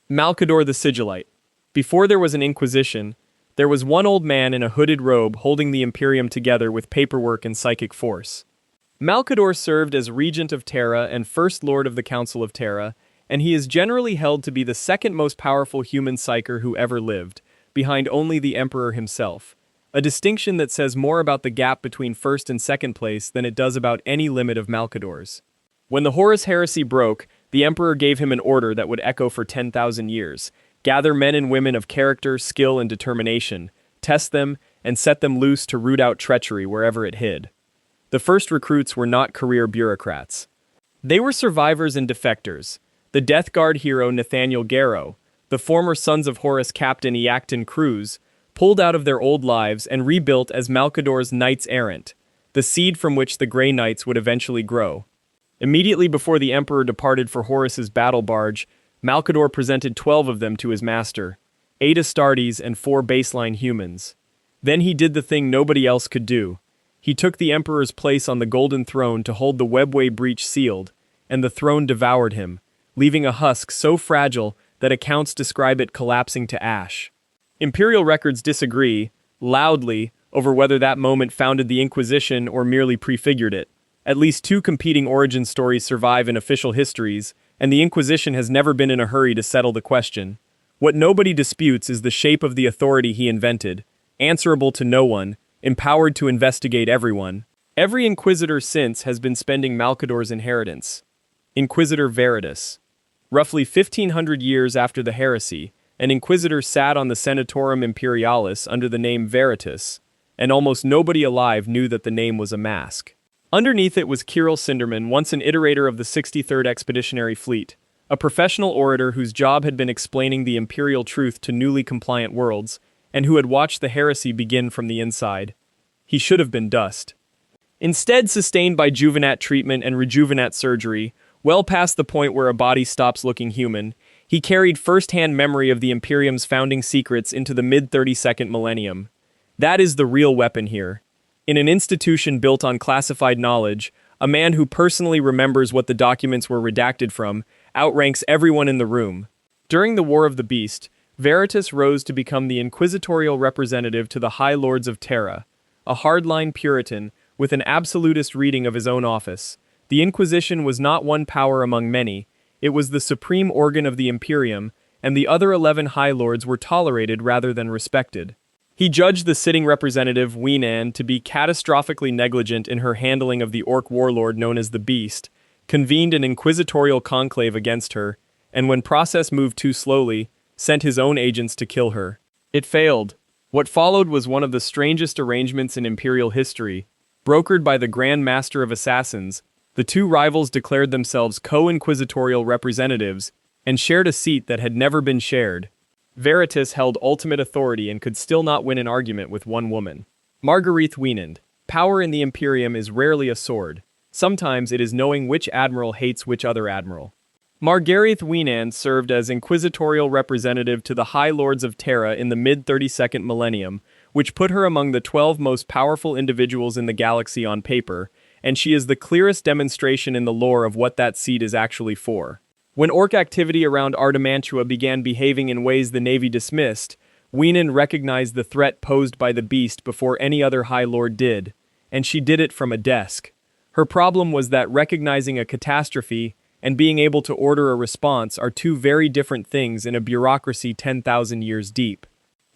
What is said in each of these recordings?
Malcador the Sigillite. Before there was an Inquisition, there was one old man in a hooded robe holding the Imperium together with paperwork and psychic force. Malcador served as Regent of Terra and First Lord of the Council of Terra, and he is generally held to be the second most powerful human psyker who ever lived, behind only the Emperor himself, a distinction that says more about the gap between first and second place than it does about any limit of Malcadors. When the Horus heresy broke, the Emperor gave him an order that would echo for 10,000 years. Gather men and women of character, skill, and determination, test them, and set them loose to root out treachery wherever it hid. The first recruits were not career bureaucrats. They were survivors and defectors. The Death Guard hero Nathaniel Garrow, the former Sons of Horus captain Iacton Cruz, pulled out of their old lives and rebuilt as Malcador's Knights Errant, the seed from which the Grey Knights would eventually grow. Immediately before the Emperor departed for Horus's battle barge, Malcador presented 12 of them to his master, 8 Astartes and 4 baseline humans. Then he did the thing nobody else could do. He took the Emperor's place on the Golden Throne to hold the webway breach sealed, and the throne devoured him, leaving a husk so fragile that accounts describe it collapsing to ash. Imperial records disagree, loudly, over whether that moment founded the Inquisition or merely prefigured it. At least 2 competing origin stories survive in official histories, and the Inquisition has never been in a hurry to settle the question. What nobody disputes is the shape of the authority he invented, answerable to no one, empowered to investigate everyone. Every Inquisitor since has been spending Malcador's inheritance. Inquisitor Veritus. Roughly 1,500 years after the heresy, an Inquisitor sat on the Senatorum Imperialis under the name Veritus, and almost nobody alive knew that the name was a mask. Underneath it was Kirill Sinderman, once an iterator of the 63rd Expeditionary Fleet, a professional orator whose job had been explaining the imperial truth to newly compliant worlds, and who had watched the heresy begin from the inside. He should have been dust. Instead, sustained by Juvenat treatment and rejuvenat surgery, well past the point where a body stops looking human, he carried first-hand memory of the Imperium's founding secrets into the mid-32nd millennium. That is the real weapon here. In an institution built on classified knowledge, a man who personally remembers what the documents were redacted from outranks everyone in the room. During the War of the Beast, Veritus rose to become the inquisitorial representative to the High Lords of Terra, a hardline Puritan with an absolutist reading of his own office. The Inquisition was not one power among many, it was the supreme organ of the Imperium, and the other 11 High Lords were tolerated rather than respected. He judged the sitting representative, Weenan, to be catastrophically negligent in her handling of the orc warlord known as the Beast, convened an inquisitorial conclave against her, and when process moved too slowly, sent his own agents to kill her. It failed. What followed was one of the strangest arrangements in Imperial history. Brokered by the Grand Master of Assassins, the 2 rivals declared themselves co-inquisitorial representatives and shared a seat that had never been shared. Veritus held ultimate authority and could still not win an argument with one woman. Marguerite Wienand. Power in the Imperium is rarely a sword. Sometimes it is knowing which admiral hates which other admiral. Marguerite Wienand served as inquisitorial representative to the High Lords of Terra in the mid-32nd millennium, which put her among the 12 most powerful individuals in the galaxy on paper, and she is the clearest demonstration in the lore of what that seat is actually for. When orc activity around Artamantua began behaving in ways the Navy dismissed, Wienand recognized the threat posed by the Beast before any other High Lord did, and she did it from a desk. Her problem was that recognizing a catastrophe and being able to order a response are 2 very different things in a bureaucracy 10,000 years deep.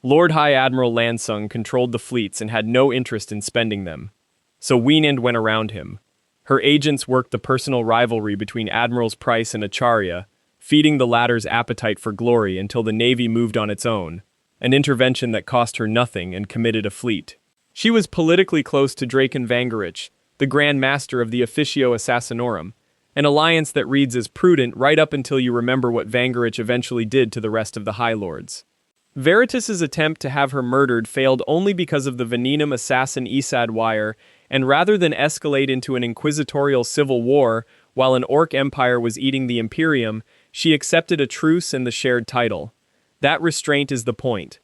Lord High Admiral Lansung controlled the fleets and had no interest in spending them. So Wienand went around him. Her agents worked the personal rivalry between Admirals Price and Acharya, feeding the latter's appetite for glory until the Navy moved on its own, an intervention that cost her nothing and committed a fleet. She was politically close to Draken Vangerich, the Grand Master of the Officio Assassinorum, an alliance that reads as prudent right up until you remember what Vangerich eventually did to the rest of the High Lords. Veritus's attempt to have her murdered failed only because of the Venenum assassin Isad Wire, and rather than escalate into an inquisitorial civil war while an orc empire was eating the Imperium, she accepted a truce and the shared title. That restraint is the point.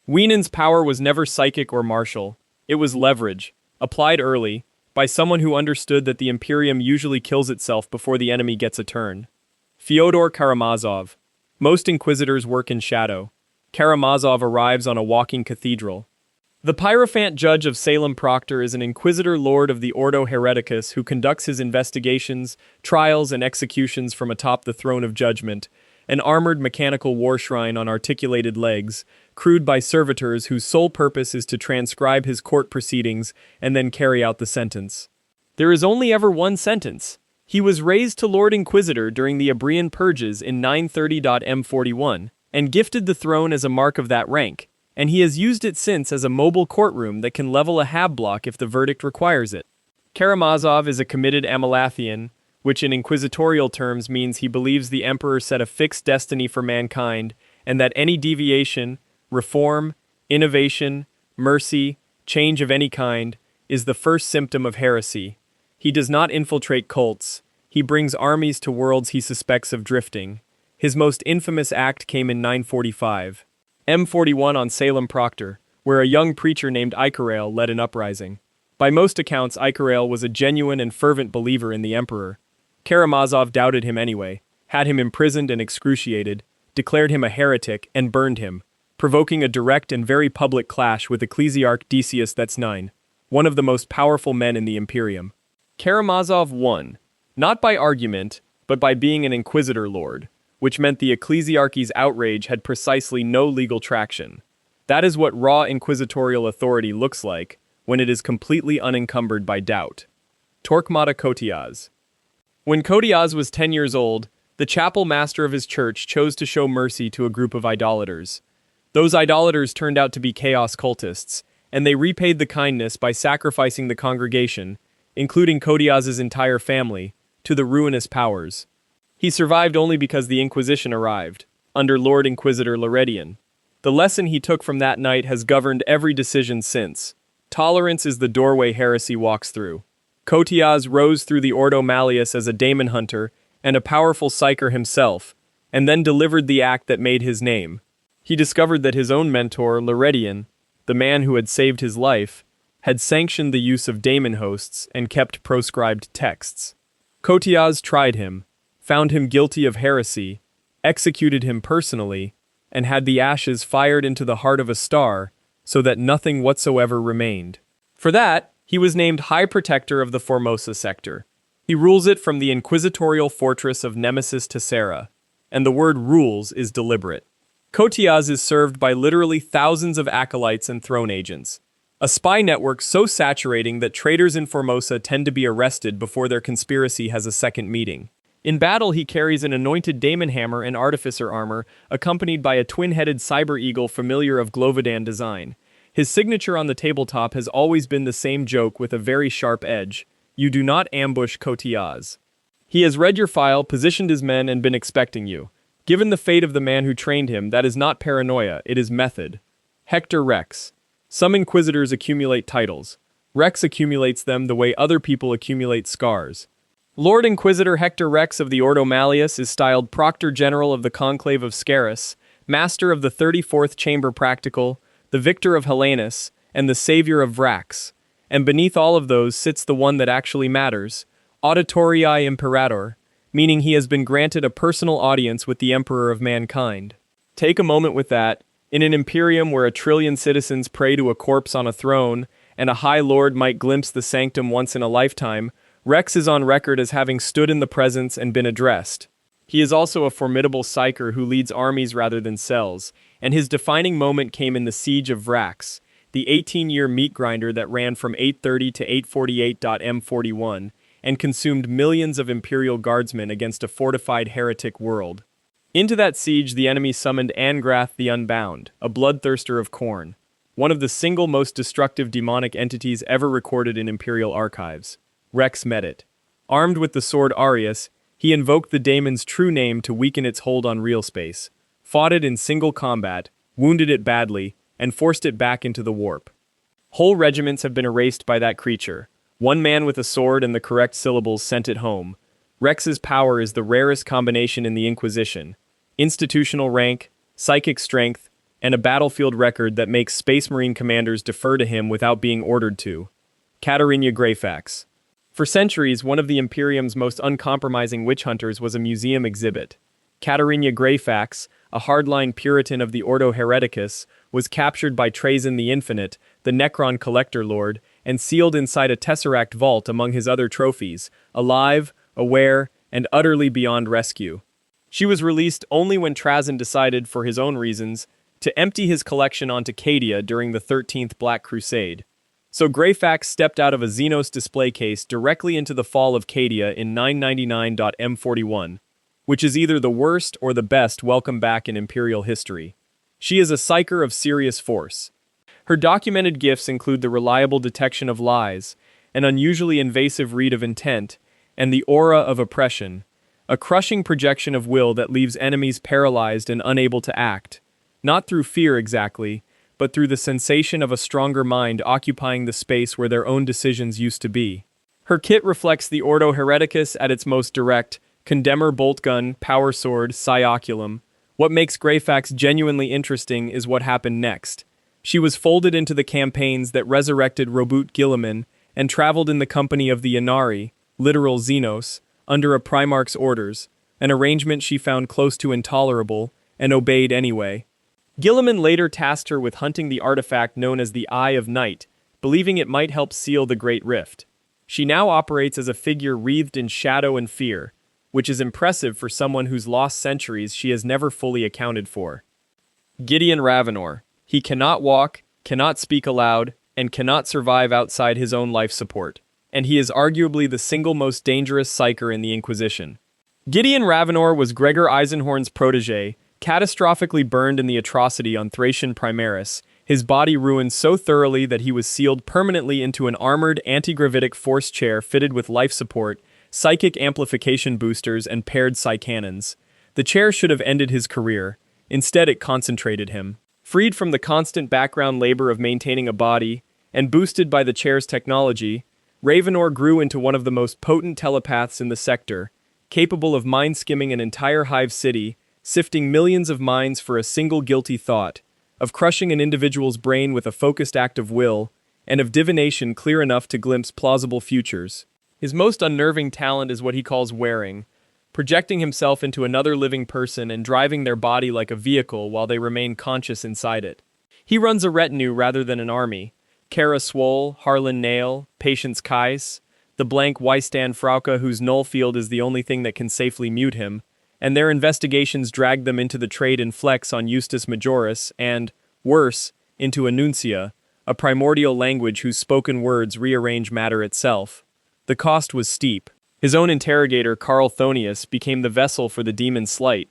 Wienand's power was never psychic or martial. It was leverage, applied early, by someone who understood that the Imperium usually kills itself before the enemy gets a turn. Fyodor Karamazov. Most Inquisitors work in shadow. Karamazov arrives on a walking cathedral. The Pyrophant Judge of Salem Proctor is an Inquisitor Lord of the Ordo Hereticus who conducts his investigations, trials, and executions from atop the throne of judgment, an armored mechanical war shrine on articulated legs, crewed by servitors whose sole purpose is to transcribe his court proceedings and then carry out the sentence. There is only ever one sentence. He was raised to Lord Inquisitor during the Abrian Purges in 930.M41, and gifted the throne as a mark of that rank, and he has used it since as a mobile courtroom that can level a hab block if the verdict requires it. Karamazov is a committed Amalathian, which in inquisitorial terms means he believes the Emperor set a fixed destiny for mankind, and that any deviation, reform, innovation, mercy, change of any kind, is the first symptom of heresy. He does not infiltrate cults. He brings armies to worlds he suspects of drifting. His most infamous act came in 945. M41 on Salem Proctor, where a young preacher named Icarael led an uprising. By most accounts, Icarael was a genuine and fervent believer in the Emperor. Karamazov doubted him anyway, had him imprisoned and excruciated, declared him a heretic, and burned him, provoking a direct and very public clash with Ecclesiarch Decius That's 9, one of the most powerful men in the Imperium. Karamazov won, not by argument, but by being an Inquisitor Lord, which meant the Ecclesiarchy's outrage had precisely no legal traction. That is what raw inquisitorial authority looks like when it is completely unencumbered by doubt. Torquemada Kotiaz. When Kotiaz was 10 years old, the chapel master of his church chose to show mercy to a group of idolaters. Those idolaters turned out to be chaos cultists, and they repaid the kindness by sacrificing the congregation, including Kotiaz's entire family, to the ruinous powers. He survived only because the Inquisition arrived, under Lord Inquisitor Laurentian. The lesson he took from that night has governed every decision since. Tolerance is the doorway heresy walks through. Kotiaz rose through the Ordo Malleus as a daemonhunter and a powerful psyker himself, and then delivered the act that made his name. He discovered that his own mentor, Laurentian, the man who had saved his life, had sanctioned the use of daemon hosts and kept proscribed texts. Kotiaz tried him, found him guilty of heresy, executed him personally, and had the ashes fired into the heart of a star so that nothing whatsoever remained. For that, he was named High Protector of the Formosa sector. He rules it from the inquisitorial fortress of Nemesis Tessera, and the word rules is deliberate. Kotiaz is served by literally thousands of acolytes and throne agents, a spy network so saturating that traitors in Formosa tend to be arrested before their conspiracy has a second meeting. In battle, he carries an anointed daemon hammer and artificer armor, accompanied by a twin-headed cyber eagle familiar of Glovodan design. His signature on the tabletop has always been the same joke with a very sharp edge: you do not ambush Kotiaz. He has read your file, positioned his men, and been expecting you. Given the fate of the man who trained him, that is not paranoia, it is method. Hector Rex. Some Inquisitors accumulate titles. Rex accumulates them the way other people accumulate scars. Lord Inquisitor Hector Rex of the Ordo Malleus is styled Proctor General of the Conclave of Scaris, Master of the 34th Chamber Practical, the Victor of Hellanus, and the Savior of Vrax. And beneath all of those sits the one that actually matters, Auditorii Imperator, meaning he has been granted a personal audience with the Emperor of mankind. Take a moment with that. In an Imperium where 1 trillion citizens pray to a corpse on a throne, and a High Lord might glimpse the sanctum once in a lifetime, Rex is on record as having stood in the presence and been addressed. He is also a formidable psyker who leads armies rather than cells, and his defining moment came in the Siege of Vrax, the 18-year meat grinder that ran from 830 to 848.M41, and consumed millions of Imperial guardsmen against a fortified heretic world. Into that siege the enemy summoned Angrath the Unbound, a Bloodthirster of Khorne, one of the single most destructive demonic entities ever recorded in Imperial archives. Rex met it. Armed with the sword Arius, he invoked the daemon's true name to weaken its hold on real space, fought it in single combat, wounded it badly, and forced it back into the warp. Whole regiments have been erased by that creature. One man with a sword and the correct syllables sent it home. Rex's power is the rarest combination in the Inquisition: institutional rank, psychic strength, and a battlefield record that makes Space Marine commanders defer to him without being ordered to. Katarina Greyfax. For centuries, one of the Imperium's most uncompromising witch hunters was a museum exhibit. Katerina Greyfax, a hardline Puritan of the Ordo Hereticus, was captured by Trazyn the Infinite, the Necron Collector Lord, and sealed inside a Tesseract vault among his other trophies, alive, aware, and utterly beyond rescue. She was released only when Trazyn decided, for his own reasons, to empty his collection onto Cadia during the 13th Black Crusade. So Greyfax stepped out of a Xenos display case directly into the fall of Cadia in 999.M41, which is either the worst or the best welcome back in Imperial history. She is a psyker of serious force. Her documented gifts include the reliable detection of lies, an unusually invasive read of intent, and the aura of oppression, a crushing projection of will that leaves enemies paralyzed and unable to act, not through fear exactly, but through the sensation of a stronger mind occupying the space where their own decisions used to be. Her kit reflects the Ordo Hereticus at its most direct: Condemner boltgun, power sword, Cyoculum. What makes Greyfax genuinely interesting is what happened next. She was folded into the campaigns that resurrected Robut Guilliman and traveled in the company of the Inari, literal Xenos, under a Primarch's orders, an arrangement she found close to intolerable, and obeyed anyway. Guilliman later tasked her with hunting the artifact known as the Eye of Night, believing it might help seal the Great Rift. She now operates as a figure wreathed in shadow and fear, which is impressive for someone whose lost centuries she has never fully accounted for. Gideon Ravenor. He cannot walk, cannot speak aloud, and cannot survive outside his own life support, and he is arguably the single most dangerous psyker in the Inquisition. Gideon Ravenor was Gregor Eisenhorn's protege, catastrophically burned in the atrocity on Thracian Primaris, his body ruined so thoroughly that he was sealed permanently into an armored anti-gravitic force chair fitted with life support, psychic amplification boosters, and paired psy-cannons. The chair should have ended his career. Instead, it concentrated him. Freed from the constant background labor of maintaining a body, and boosted by the chair's technology, Ravenor grew into one of the most potent telepaths in the sector, capable of mind-skimming an entire hive city, sifting millions of minds for a single guilty thought, of crushing an individual's brain with a focused act of will, and of divination clear enough to glimpse plausible futures. His most unnerving talent is what he calls wearing, projecting himself into another living person and driving their body like a vehicle while they remain conscious inside it. He runs a retinue rather than an army. Kara Swole, Harlan Nail, Patience Kais, the blank Wystan Frauke whose null field is the only thing that can safely mute him, and their investigations dragged them into the trade in Flex on Justus Majoris and, worse, into Annuncia, a primordial language whose spoken words rearrange matter itself. The cost was steep. His own interrogator, Carl Thonius, became the vessel for the demon sleight.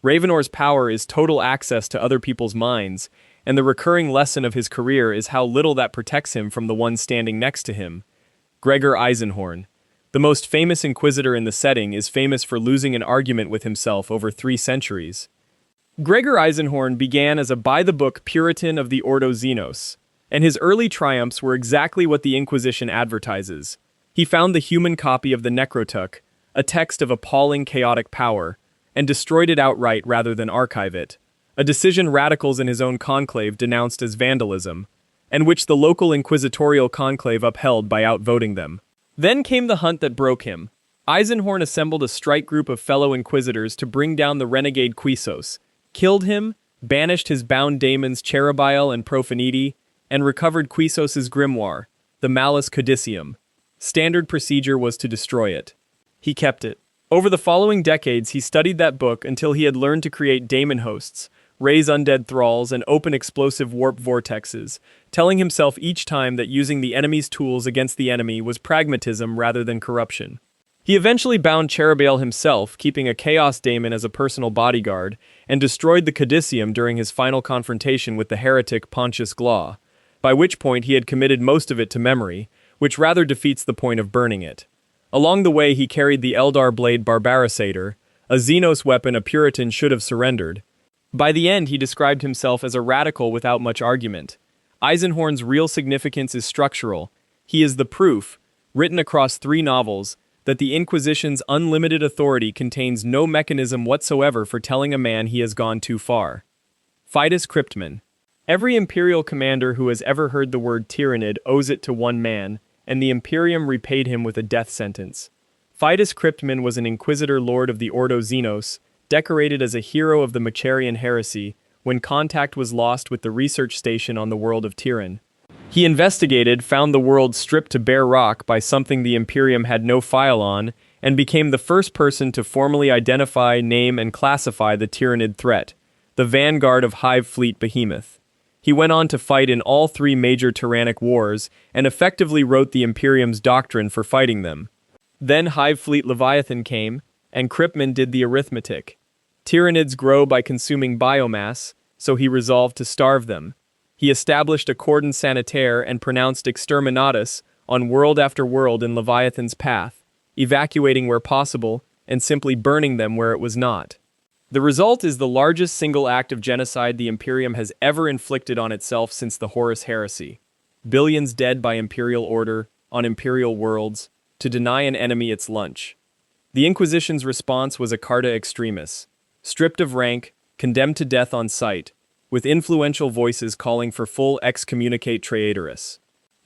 Ravenor's power is total access to other people's minds, and the recurring lesson of his career is how little that protects him from the one standing next to him. Gregor Eisenhorn. The most famous Inquisitor in the setting is famous for losing an argument with himself over 3 centuries. Gregor Eisenhorn began as a by-the-book Puritan of the Ordo Xenos, and his early triumphs were exactly what the Inquisition advertises. He found the human copy of the Necrotuck, a text of appalling chaotic power, and destroyed it outright rather than archive it, a decision radicals in his own conclave denounced as vandalism, and which the local inquisitorial conclave upheld by outvoting them. Then came the hunt that broke him. Eisenhorn assembled a strike group of fellow Inquisitors to bring down the renegade Quixos, killed him, banished his bound daemons Cherubile and Profaniti, and recovered Quixos' grimoire, the Malus Codicium. Standard procedure was to destroy it. He kept it. Over the following decades, he studied that book until he had learned to create daemon hosts, raise undead thralls, and open explosive warp vortexes, telling himself each time that using the enemy's tools against the enemy was pragmatism rather than corruption. He eventually bound Cherubile himself, keeping a Chaos Daemon as a personal bodyguard, and destroyed the Codicium during his final confrontation with the heretic Pontius Glaw, by which point he had committed most of it to memory, which rather defeats the point of burning it. Along the way, he carried the Eldar Blade Barbarisator, a Xenos weapon a Puritan should have surrendered. By the end, he described himself as a radical without much argument. Eisenhorn's real significance is structural. He is the proof, written across 3 novels, that the Inquisition's unlimited authority contains no mechanism whatsoever for telling a man he has gone too far. Fidus Cryptman. Every Imperial commander who has ever heard the word Tyrannid owes it to one man, and the Imperium repaid him with a death sentence. Fidus Cryptman was an Inquisitor Lord of the Ordo Xenos, decorated as a hero of the Macharian heresy when contact was lost with the research station on the world of Tyrann. He investigated, found the world stripped to bare rock by something the Imperium had no file on, and became the first person to formally identify, name, and classify the Tyrannid threat, the vanguard of Hive Fleet Behemoth. He went on to fight in all three major tyrannic wars, and effectively wrote the Imperium's doctrine for fighting them. Then Hive Fleet Leviathan came, and Kripman did the arithmetic. Tyrannids grow by consuming biomass, so he resolved to starve them. He established a cordon sanitaire and pronounced exterminatus on world after world in Leviathan's path, evacuating where possible, and simply burning them where it was not. The result is the largest single act of genocide the Imperium has ever inflicted on itself since the Horus Heresy. Billions dead by Imperial order, on Imperial worlds, to deny an enemy its lunch. The Inquisition's response was a carta extremis, stripped of rank, condemned to death on sight, with influential voices calling for full excommunicate traitoris.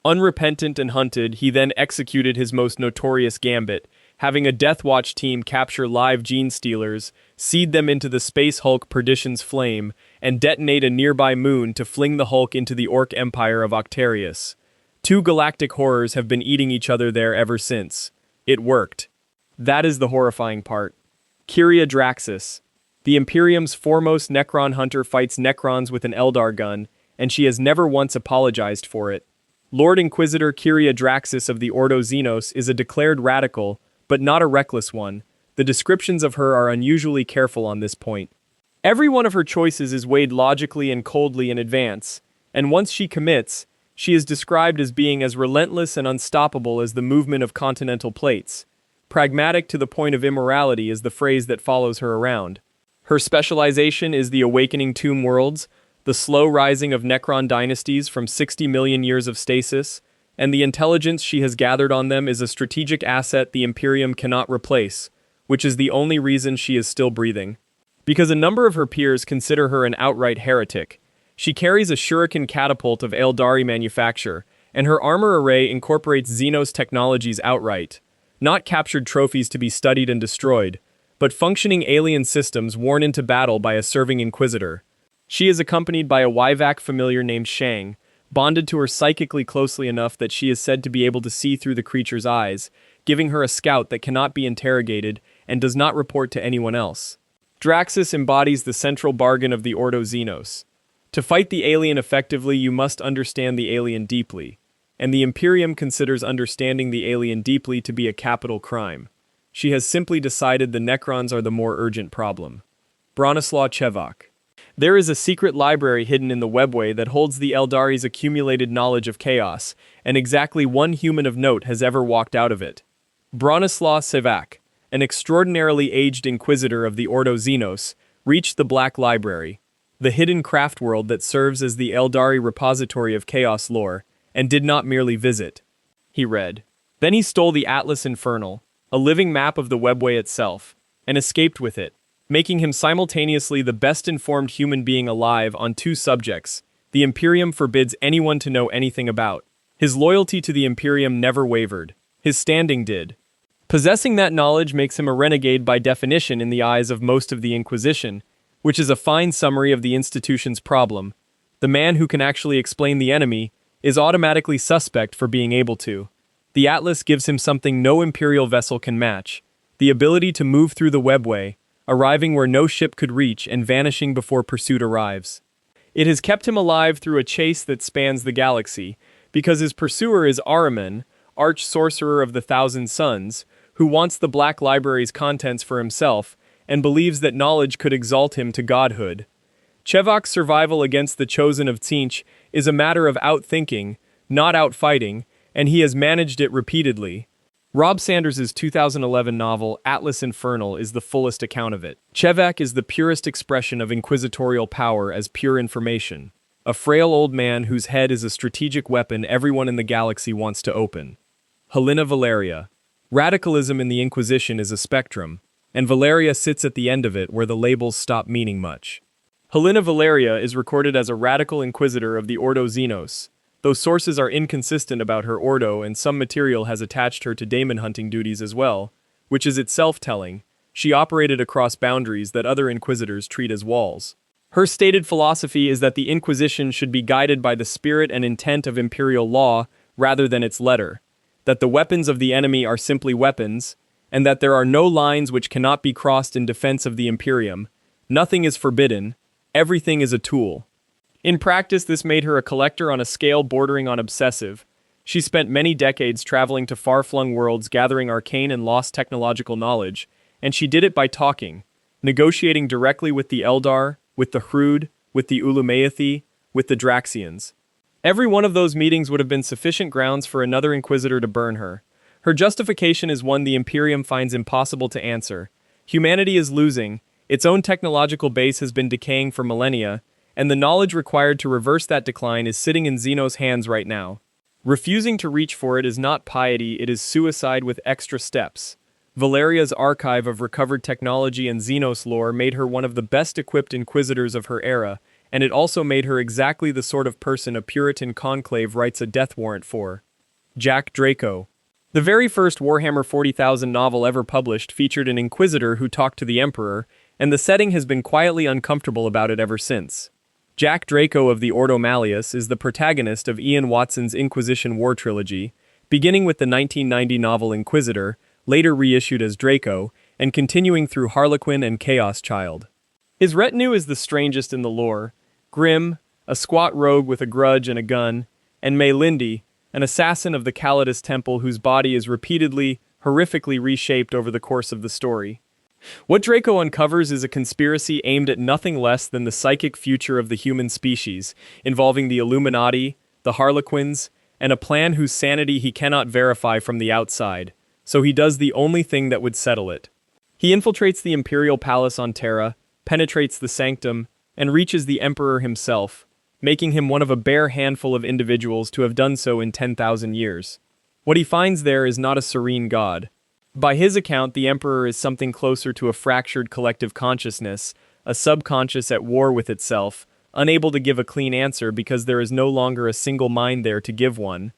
Unrepentant and hunted, he then executed his most notorious gambit, having a Death Watch team capture live gene stealers, seed them into the Space Hulk Perdition's flame, and detonate a nearby moon to fling the Hulk into the Orc Empire of Octarius. Two galactic horrors have been eating each other there ever since. It worked. That is the horrifying part. Kyria Draxus. The Imperium's foremost Necron hunter fights Necrons with an Eldar gun, and she has never once apologized for it. Lord Inquisitor Kyria Draxus of the Ordo Xenos is a declared radical, but not a reckless one. The descriptions of her are unusually careful on this point. Every one of her choices is weighed logically and coldly in advance, and once she commits, she is described as being as relentless and unstoppable as the movement of continental plates. Pragmatic to the point of immorality is the phrase that follows her around. Her specialization is the awakening tomb worlds, the slow rising of Necron dynasties from 60 million years of stasis, and the intelligence she has gathered on them is a strategic asset the Imperium cannot replace, which is the only reason she is still breathing. Because a number of her peers consider her an outright heretic, she carries a shuriken catapult of Eldari manufacture, and her armor array incorporates Xenos technologies outright, not captured trophies to be studied and destroyed, but functioning alien systems worn into battle by a serving Inquisitor. She is accompanied by a Wyvak familiar named Shang, bonded to her psychically closely enough that she is said to be able to see through the creature's eyes, giving her a scout that cannot be interrogated and does not report to anyone else. Draxus embodies the central bargain of the Ordo Xenos. To fight the alien effectively, you must understand the alien deeply, and the Imperium considers understanding the alien deeply to be a capital crime. She has simply decided the Necrons are the more urgent problem. Bronislaw Czevak. There is a secret library hidden in the webway that holds the Eldari's accumulated knowledge of chaos, and exactly one human of note has ever walked out of it. Bronislaw Czevak, an extraordinarily aged Inquisitor of the Ordo Xenos, reached the Black Library, the hidden craft world that serves as the Eldari repository of chaos lore, and did not merely visit. He read. Then he stole the Atlas Infernal, a living map of the webway itself, and escaped with it, making him simultaneously the best-informed human being alive on two subjects the Imperium forbids anyone to know anything about. His loyalty to the Imperium never wavered. His standing did. Possessing that knowledge makes him a renegade by definition in the eyes of most of the Inquisition, which is a fine summary of the institution's problem. The man who can actually explain the enemy is automatically suspect for being able to. The Atlas gives him something no Imperial vessel can match, the ability to move through the webway, arriving where no ship could reach and vanishing before pursuit arrives. It has kept him alive through a chase that spans the galaxy, because his pursuer is Ahriman, arch-sorcerer of the Thousand Suns, who wants the Black Library's contents for himself and believes that knowledge could exalt him to godhood. Czevak's survival against the Chosen of Tzeentch is a matter of outthinking, not outfighting, and he has managed it repeatedly. Rob Sanders' 2011 novel Atlas Infernal is the fullest account of it. Czevak is the purest expression of inquisitorial power as pure information, a frail old man whose head is a strategic weapon everyone in the galaxy wants to open. Helena Valeria. Radicalism in the Inquisition is a spectrum, and Valeria sits at the end of it where the labels stop meaning much. Helena Valeria is recorded as a radical inquisitor of the Ordo Xenos, though sources are inconsistent about her ordo and some material has attached her to daemon hunting duties as well, which is itself telling. she operated across boundaries that other inquisitors treat as walls. Her stated philosophy is that the Inquisition should be guided by the spirit and intent of imperial law rather than its letter, that the weapons of the enemy are simply weapons, and that there are no lines which cannot be crossed in defense of the Imperium. Nothing is forbidden, everything is a tool. In practice, this made her a collector on a scale bordering on obsessive. She spent many decades traveling to far-flung worlds gathering arcane and lost technological knowledge, and she did it by talking, negotiating directly with the Eldar, with the Hrud, with the Ulumayathi, with the Draxians. Every one of those meetings would have been sufficient grounds for another Inquisitor to burn her. Her justification is one the Imperium finds impossible to answer. Humanity is losing, its own technological base has been decaying for millennia, and the knowledge required to reverse that decline is sitting in Xenos' hands right now. Refusing to reach for it is not piety, it is suicide with extra steps. Valeria's archive of recovered technology and Xenos lore made her one of the best-equipped Inquisitors of her era, and it also made her exactly the sort of person a Puritan conclave writes a death warrant for. Jack Draco. The very first Warhammer 40,000 novel ever published featured an Inquisitor who talked to the Emperor, and the setting has been quietly uncomfortable about it ever since. Jack Draco of the Ordo Malleus is the protagonist of Ian Watson's Inquisition War Trilogy, beginning with the 1990 novel Inquisitor, later reissued as Draco, and continuing through Harlequin and Chaos Child. His retinue is the strangest in the lore: Grim, a squat rogue with a grudge and a gun, and Melindy, an assassin of the Calidus Temple whose body is repeatedly, horrifically reshaped over the course of the story. What Draco uncovers is a conspiracy aimed at nothing less than the psychic future of the human species, involving the Illuminati, the Harlequins, and a plan whose sanity he cannot verify from the outside, so he does the only thing that would settle it. He infiltrates the Imperial Palace on Terra, penetrates the Sanctum, and reaches the Emperor himself, making him one of a bare handful of individuals to have done so in 10,000 years. What he finds there is not a serene god. By his account, the Emperor is something closer to a fractured collective consciousness, a subconscious at war with itself, unable to give a clean answer because there is no longer a single mind there to give one.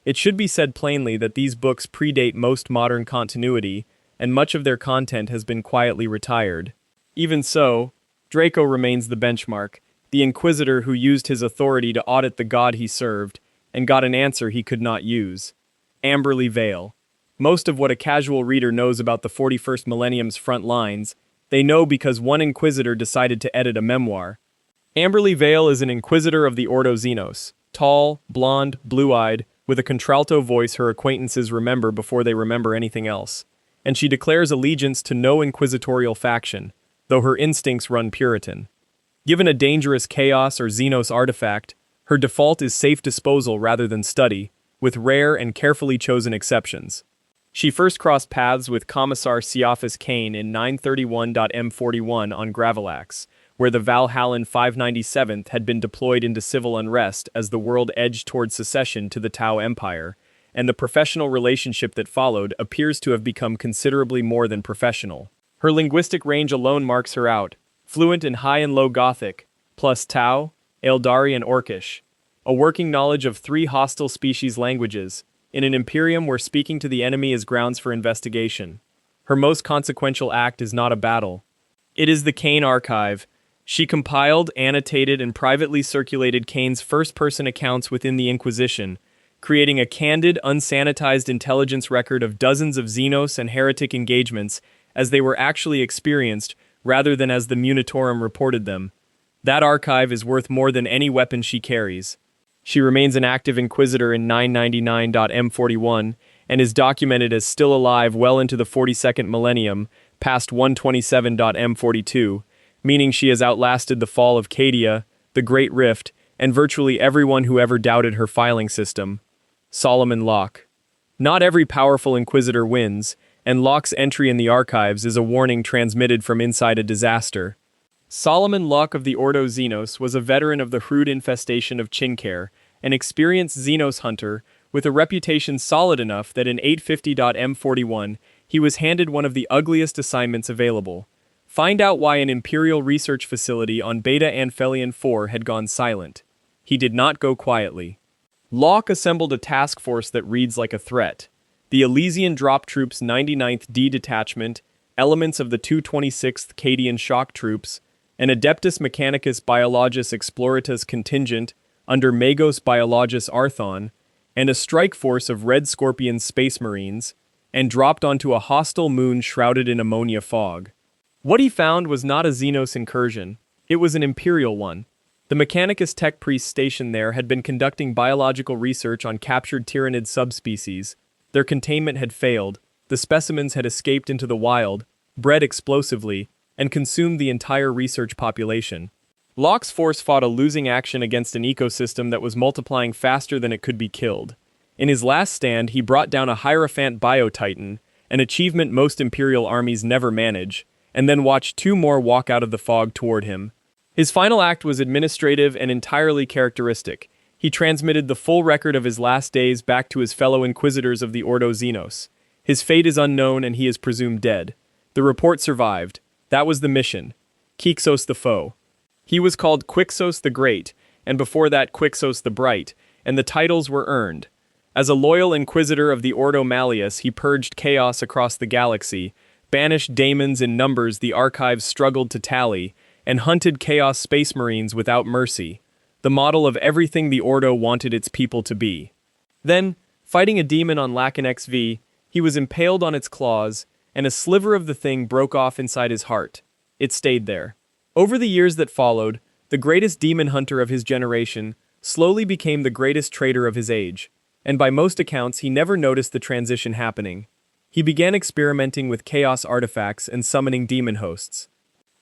It should be said plainly that these books predate most modern continuity, and much of their content has been quietly retired. Even so, Draco remains the benchmark, the Inquisitor who used his authority to audit the god he served, and got an answer he could not use. Amberley Vale. Most of what a casual reader knows about the 41st millennium's front lines, they know because one Inquisitor decided to edit a memoir. Amberley Vale is an Inquisitor of the Ordo Xenos, tall, blonde, blue-eyed, with a contralto voice her acquaintances remember before they remember anything else, and she declares allegiance to no inquisitorial faction, though her instincts run Puritan. Given a dangerous Chaos or Xenos artifact, her default is safe disposal rather than study, with rare and carefully chosen exceptions. She first crossed paths with Commissar Siaphus Kane in 931.M41 on Gravilax, where the Valhallan 597th had been deployed into civil unrest as the world edged toward secession to the Tau Empire, and the professional relationship that followed appears to have become considerably more than professional. Her linguistic range alone marks her out, fluent in High and Low Gothic, plus Tau, Eldari and Orcish, a working knowledge of 3 hostile species languages, in an Imperium where speaking to the enemy is grounds for investigation. Her most consequential act is not a battle. It is the Kane Archive. She compiled, annotated, and privately circulated Kane's first-person accounts within the Inquisition, creating a candid, unsanitized intelligence record of dozens of Xenos and heretic engagements as they were actually experienced, rather than as the Munitorum reported them. That archive is worth more than any weapon she carries. She remains an active Inquisitor in 999.M41 and is documented as still alive well into the 42nd millennium, past 127.M42, meaning she has outlasted the fall of Cadia, the Great Rift, and virtually everyone who ever doubted her filing system. Solomon Locke. Not every powerful Inquisitor wins, and Locke's entry in the archives is a warning transmitted from inside a disaster. Solomon Locke of the Ordo Xenos was a veteran of the Hrud infestation of Chinkare, an experienced Xenos hunter with a reputation solid enough that in 850.M41 he was handed one of the ugliest assignments available. Find out why an Imperial research facility on Beta Anphelion 4 had gone silent. He did not go quietly. Locke assembled a task force that reads like a threat. The Elysian Drop Troops 99th D Detachment, elements of the 226th Cadian shock troops, an Adeptus Mechanicus Biologus Exploratus contingent under Magos Biologus Arthon, and a strike force of Red Scorpion Space Marines, and dropped onto a hostile moon shrouded in ammonia fog. What he found was not a Xenos incursion, it was an Imperial one. The Mechanicus tech priests stationed there had been conducting biological research on captured Tyranid subspecies. Their containment had failed, the specimens had escaped into the wild, bred explosively, and consumed the entire research population. Locke's force fought a losing action against an ecosystem that was multiplying faster than it could be killed. In his last stand, he brought down a Hierophant Biotitan, an achievement most Imperial armies never manage, and then watched two more walk out of the fog toward him. His final act was administrative and entirely characteristic. He transmitted the full record of his last days back to his fellow Inquisitors of the Ordo Xenos. His fate is unknown and he is presumed dead. The report survived. That was the mission. Quixos the foe. He was called Quixos the Great, and before that Quixos the Bright, and the titles were earned. As a loyal Inquisitor of the Ordo Malleus, he purged chaos across the galaxy, banished Daemons in numbers the archives struggled to tally, and hunted Chaos Space Marines without mercy, the model of everything the Ordo wanted its people to be. Then, fighting a demon on Lacan XV, he was impaled on its claws, and a sliver of the thing broke off inside his heart. It stayed there. Over the years that followed, the greatest demon hunter of his generation slowly became the greatest traitor of his age, and by most accounts he never noticed the transition happening. He began experimenting with chaos artifacts and summoning demon hosts.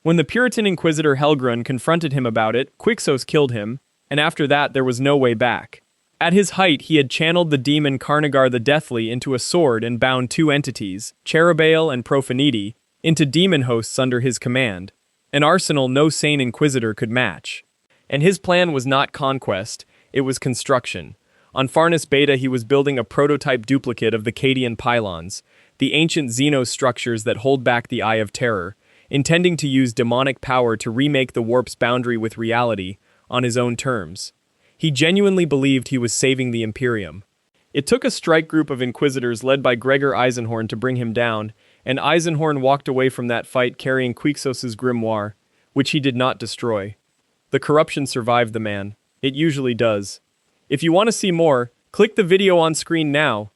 When the Puritan Inquisitor Helgrun confronted him about it, Quixos killed him, and after that there was no way back. At his height, he had channeled the demon Carnagar the Deathly into a sword and bound two entities, Cherubale and Profaniti, into demon hosts under his command, an arsenal no sane Inquisitor could match. And his plan was not conquest, it was construction. On Farnus Beta he was building a prototype duplicate of the Cadian pylons, the ancient Xenos structures that hold back the Eye of Terror, intending to use demonic power to remake the warp's boundary with reality, on his own terms. He genuinely believed he was saving the Imperium. It took a strike group of Inquisitors led by Gregor Eisenhorn to bring him down, and Eisenhorn walked away from that fight carrying Quixos' grimoire, which he did not destroy. The corruption survived the man. It usually does. If you want to see more, click the video on screen now.